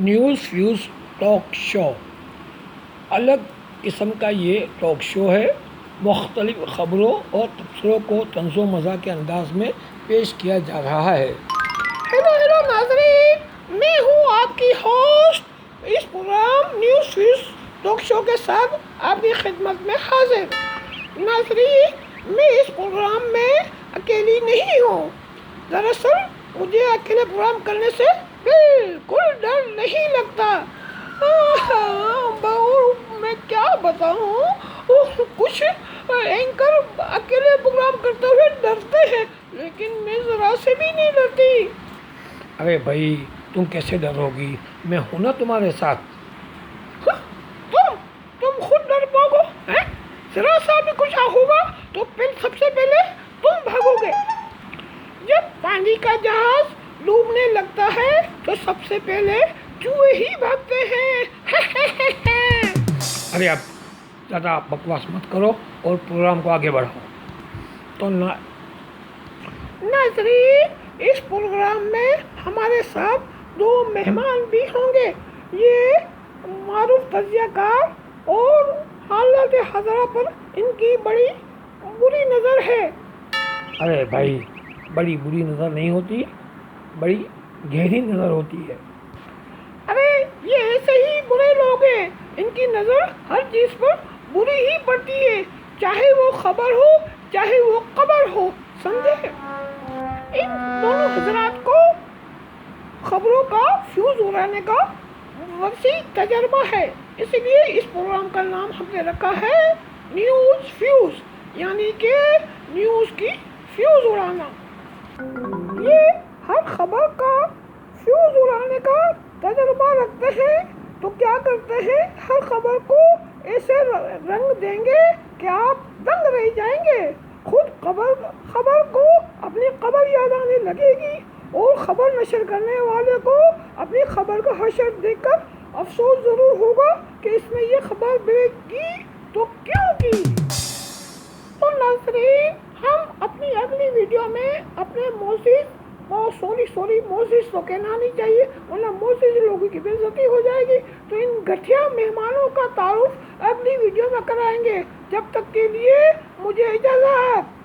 News fuse talk شو الگ قسم کا یہ ٹاک شو ہے۔ مختلف خبروں اور تبصروں کو طنز و مزاح کے انداز میں پیش کیا جا رہا ہے۔ ہیلو ناظرین، میں ہوں آپ کی ہوسٹ اس programme news fuse talk show کے ساتھ آپ کی خدمت میں حاضر۔ ناظرین، میں اس پروگرام میں اکیلی نہیں ہوں۔ دراصل مجھے اکیلے پروگرام کرنے سے بالکل ڈر نہیں لگتا۔ میں کیا بتاؤں، کچھ اینکر اکیلے پروگرام کرتے ہوئے ڈرتے ہیں، لیکن میں ذرا سے بھی نہیں ڈرتی۔ ارے بھائی، تم کیسے ڈرو گی؟ میں ہوں نا تمہارے ساتھ۔ تم خود ڈر پاؤ گے؟ ذرا سا بھی کچھ ہوگا تو سب سے پہلے تم بھاگو گے۔ جب پانی کا جہاز ڈوبنے لگتا ہے تو سب سے پہلے چوہے ہی بھاگتے ہیں۔ ارے اب زیادہ بکواس مت کرو اور پروگرام کو آگے بڑھاؤ۔ تو ناظرین، اس پروگرام میں ہمارے ساتھ 2 مہمان بھی ہوں گے۔ یہ معروف تجزیہ کار اور حالات حاضرہ پر ان کی بڑی بری نظر ہے۔ ارے بھائی، بڑی بری نظر نہیں ہوتی، بڑی گہری نظر ہوتی ہے۔ ارے یہ ایسے ہی برے لوگ ہیں، ان کی نظر ہر چیز پر بری ہی پڑتی ہے، چاہے وہ خبر ہو چاہے وہ قبر ہو، سمجھے؟ ان دونوں حضرات کو خبروں کا فیوز اڑانے کا وسیع تجربہ ہے، اس لیے اس پروگرام کا نام ہم نے رکھا ہے نیوز فیوز، یعنی کہ نیوز کی فیوز اڑانا۔ یہ ہر خبر کا فیوز اڑانے کا تجربہ رکھتے ہیں، تو کیا کرتے ہیں، ہر خبر کو ایسے رنگ دیں گے کہ آپ دنگ رہ جائیں گے۔ خود خبر کو اپنی خبر یاد آنے لگے گی اور خبر نشر کرنے والے کو اپنی خبر کا حشر دیکھ کر افسوس ضرور ہوگا کہ اس نے یہ خبر بریک کی تو کیوں کی۔ تو ناظرین، ہم اپنی اگلی ویڈیو میں اپنے معزز تو کہنا نہیں چاہیے ورنہ معزز لوگوں کی بے عزتی ہو جائے گی، تو ان گٹھیا مہمانوں کا تعارف اگلی ویڈیو میں کرائیں گے۔ جب تک کے لیے مجھے اجازت۔